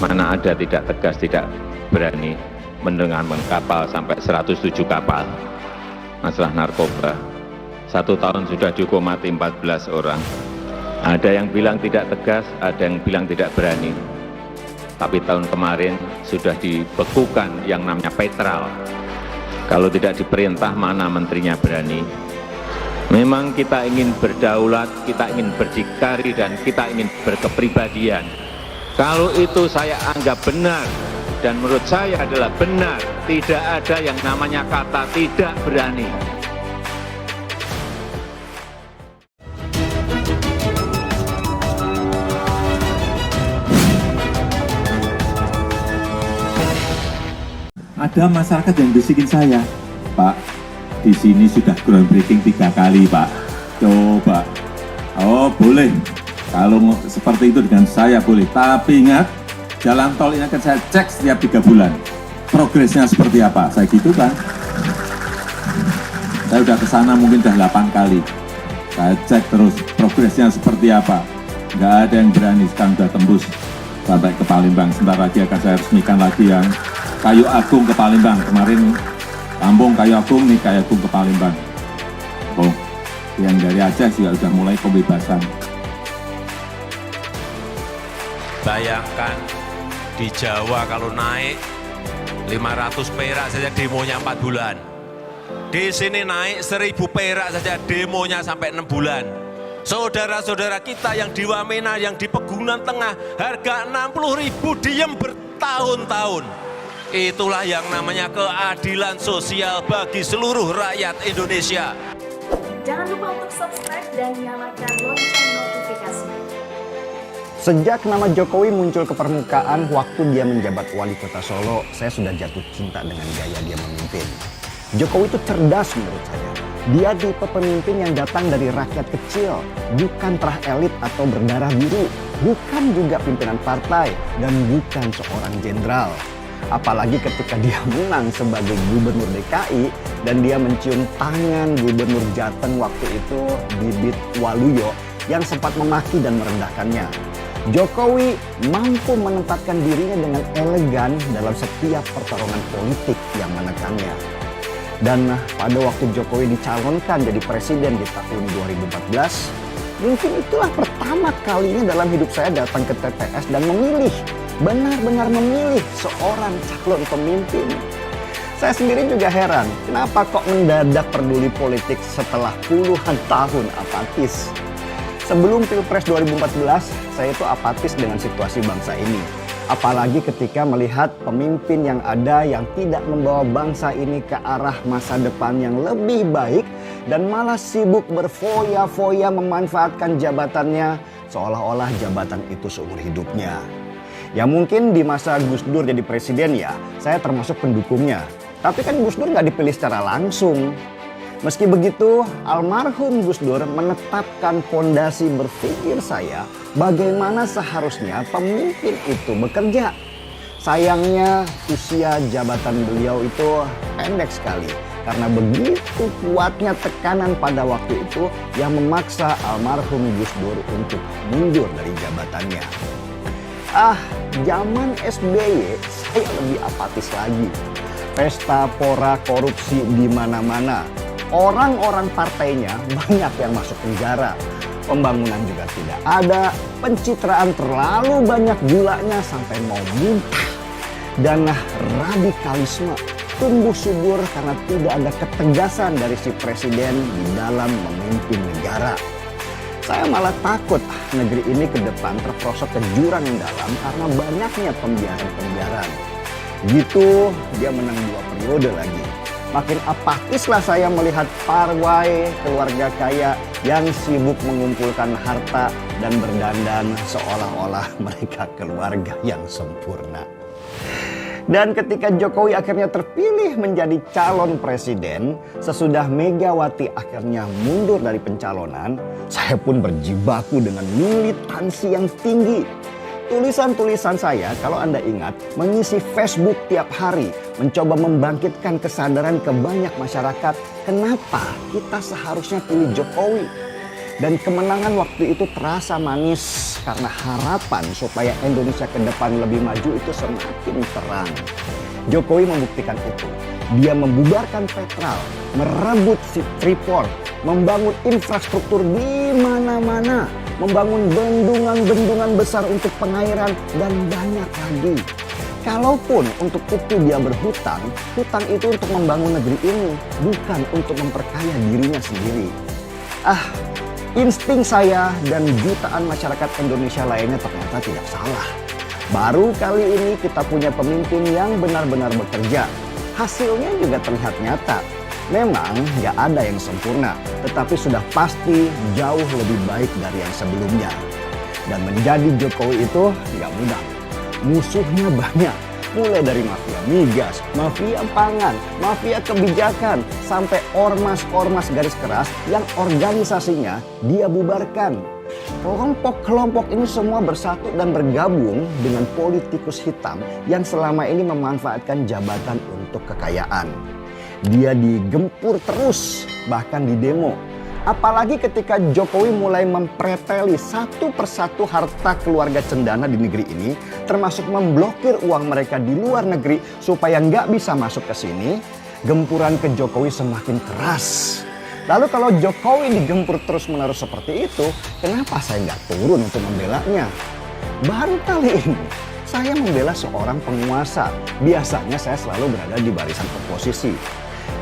Mana ada tidak tegas, tidak berani mendengarkan kapal sampai 107 kapal. Masalah narkoba. 1 tahun sudah dihukum mati 14 orang. Ada yang bilang tidak tegas, ada yang bilang tidak berani. Tapi tahun kemarin sudah dibekukan yang namanya Petral. Kalau tidak diperintah, mana menterinya berani? Memang kita ingin berdaulat, kita ingin berdikari, dan kita ingin berkepribadian. Kalau itu saya anggap benar, dan menurut saya adalah benar, tidak ada yang namanya kata tidak berani. Ada masyarakat yang bisikin saya, Pak, di sini sudah groundbreaking 3 kali, Pak. Coba, oh boleh, kalau seperti itu dengan saya boleh. Tapi ingat, jalan tol ini akan saya cek setiap 3 bulan. Progresnya seperti apa, saya gitu kan. Saya udah ke sana mungkin udah 8 kali. Saya cek terus progresnya seperti apa. Nggak ada yang berani, sekarang udah tembus sampai ke Palembang. Sebentar lagi akan saya resmikan lagi yang Kayu Agung ke Palembang. Kemarin Kampung Kayu Agung, nih Kayu Agung ke Palembang. Oh, yang dari Aceh juga sudah mulai pembebasan. Bayangkan di Jawa kalau naik 500 perak saja demonya 4 bulan. Di sini naik 1000 perak saja demonya sampai 6 bulan. Saudara-saudara kita yang di Wamena, yang di Pegunungan Tengah, harga 60.000 diem bertahun-tahun. Itulah yang namanya keadilan sosial bagi seluruh rakyat Indonesia. Jangan lupa untuk subscribe dan nyalakan lonceng notifikasinya. Sejak nama Jokowi muncul ke permukaan waktu dia menjabat wali kota Solo, saya sudah jatuh cinta dengan gaya dia memimpin. Jokowi itu cerdas menurut saya. Dia tipe pemimpin yang datang dari rakyat kecil, bukan terah elit atau berdarah biru, bukan juga pimpinan partai, dan bukan seorang jenderal. Apalagi ketika dia menang sebagai gubernur DKI dan dia mencium tangan gubernur Jateng waktu itu, Bibit Waluyo, yang sempat memaki dan merendahkannya. Jokowi mampu menempatkan dirinya dengan elegan dalam setiap pertarungan politik yang menekannya. Dan pada waktu Jokowi dicalonkan jadi presiden di tahun 2014, mungkin itulah pertama kalinya dalam hidup saya datang ke TPS dan memilih, benar-benar memilih seorang calon pemimpin. Saya sendiri juga heran, kenapa kok mendadak peduli politik setelah puluhan tahun apatis. Sebelum Pilpres 2014, saya itu apatis dengan situasi bangsa ini. Apalagi ketika melihat pemimpin yang ada yang tidak membawa bangsa ini ke arah masa depan yang lebih baik dan malah sibuk berfoya-foya memanfaatkan jabatannya seolah-olah jabatan itu seumur hidupnya. Ya mungkin di masa Gus Dur jadi presiden ya, saya termasuk pendukungnya. Tapi kan Gus Dur nggak dipilih secara langsung. Meski begitu, almarhum Gus Dur menetapkan fondasi berpikir saya bagaimana seharusnya pemimpin itu bekerja. Sayangnya usia jabatan beliau itu pendek sekali karena begitu kuatnya tekanan pada waktu itu yang memaksa almarhum Gus Dur untuk mundur dari jabatannya. Zaman SBY saya lebih apatis lagi. Pesta pora korupsi di mana-mana. Orang-orang partainya banyak yang masuk penjara. Pembangunan juga tidak ada. Pencitraan terlalu banyak gulanya sampai mau muntah. Dan radikalisme tumbuh subur karena tidak ada ketegasan dari si presiden di dalam memimpin negara. Saya malah takut negeri ini ke depan terperosok ke jurang yang dalam karena banyaknya pembiaran-pembiaran. Gitu dia menang 2 periode lagi. Makin apatislah saya melihat parwai keluarga kaya yang sibuk mengumpulkan harta dan berdandan seolah-olah mereka keluarga yang sempurna. Dan ketika Jokowi akhirnya terpilih menjadi calon presiden, sesudah Megawati akhirnya mundur dari pencalonan, saya pun berjibaku dengan militansi yang tinggi. Tulisan-tulisan saya, kalau Anda ingat, mengisi Facebook tiap hari, mencoba membangkitkan kesadaran ke banyak masyarakat, kenapa kita seharusnya pilih Jokowi. Dan kemenangan waktu itu terasa manis karena harapan supaya Indonesia ke depan lebih maju itu semakin terang. Jokowi membuktikan itu. Dia membubarkan Petral, merebut Freeport, membangun infrastruktur di mana-mana, membangun bendungan-bendungan besar untuk pengairan, dan banyak lagi. Kalaupun untuk itu dia berhutang, hutang itu untuk membangun negeri ini, bukan untuk memperkaya dirinya sendiri. Insting saya dan jutaan masyarakat Indonesia lainnya ternyata tidak salah. Baru kali ini kita punya pemimpin yang benar-benar bekerja. Hasilnya juga terlihat nyata. Memang nggak ada yang sempurna, tetapi sudah pasti jauh lebih baik dari yang sebelumnya. Dan menjadi Jokowi itu nggak mudah. Musuhnya banyak, mulai dari mafia migas, mafia pangan, mafia kebijakan, sampai ormas-ormas garis keras yang organisasinya dia bubarkan. Kelompok-kelompok ini semua bersatu dan bergabung dengan politikus hitam yang selama ini memanfaatkan jabatan untuk kekayaan. Dia digempur terus, bahkan di demo. Apalagi ketika Jokowi mulai mempreteli satu persatu harta keluarga cendana di negeri ini, termasuk memblokir uang mereka di luar negeri supaya nggak bisa masuk ke sini, gempuran ke Jokowi semakin keras. Lalu kalau Jokowi digempur terus-menerus seperti itu, kenapa saya nggak turun untuk membelanya? Baru kali ini saya membela seorang penguasa. Biasanya saya selalu berada di barisan oposisi.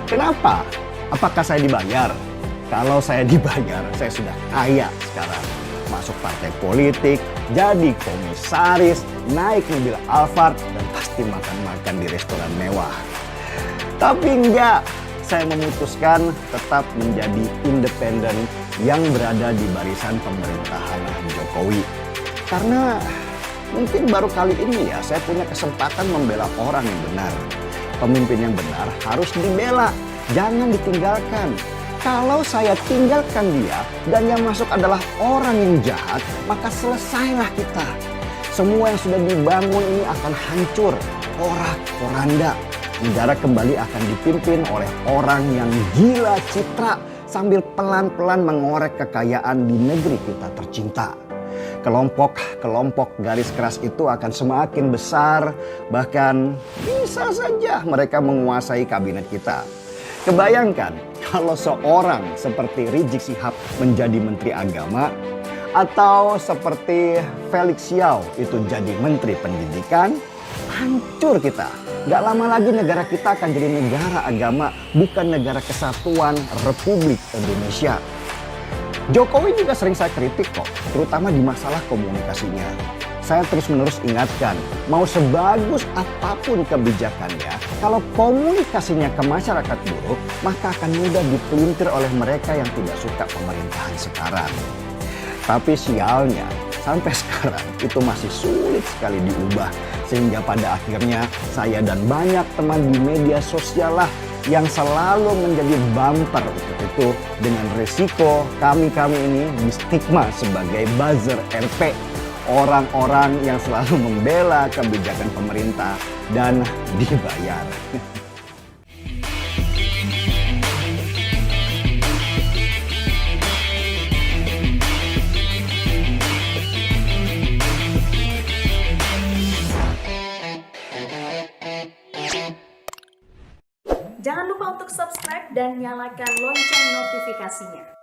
Kenapa? Apakah saya dibayar? Kalau saya dibayar, saya sudah kaya sekarang. Masuk partai politik, jadi komisaris, naik mobil Alphard, dan pasti makan-makan di restoran mewah. Tapi enggak, saya memutuskan tetap menjadi independen yang berada di barisan pemerintahan Jokowi. Karena mungkin baru kali ini ya saya punya kesempatan membela orang yang benar. Pemimpin yang benar harus dibela, jangan ditinggalkan. Kalau saya tinggalkan dia dan yang masuk adalah orang yang jahat, maka selesailah kita. Semua yang sudah dibangun ini akan hancur, porak-poranda. Negara kembali akan dipimpin oleh orang yang gila citra sambil pelan-pelan mengorek kekayaan di negeri kita tercinta. Kelompok-kelompok garis keras itu akan semakin besar, bahkan bisa saja mereka menguasai kabinet kita. Kebayangkan kalau seorang seperti Rizik Syihab menjadi Menteri Agama, atau seperti Felix Xiao itu jadi Menteri Pendidikan, hancur kita. Gak lama lagi negara kita akan jadi negara agama, bukan negara kesatuan Republik Indonesia. Jokowi juga sering saya kritik kok, terutama di masalah komunikasinya. Saya terus-menerus ingatkan, mau sebagus apapun kebijakannya, kalau komunikasinya ke masyarakat buruk, maka akan mudah dipelintir oleh mereka yang tidak suka pemerintahan sekarang. Tapi sialnya, sampai sekarang itu masih sulit sekali diubah. Sehingga pada akhirnya saya dan banyak teman di media sosial lah yang selalu menjadi bumper untuk itu, dengan resiko kami ini di stigma sebagai buzzer RP. Orang-orang yang selalu membela kebijakan pemerintah dan dibayar. Jangan lupa untuk subscribe dan nyalakan lonceng notifikasinya.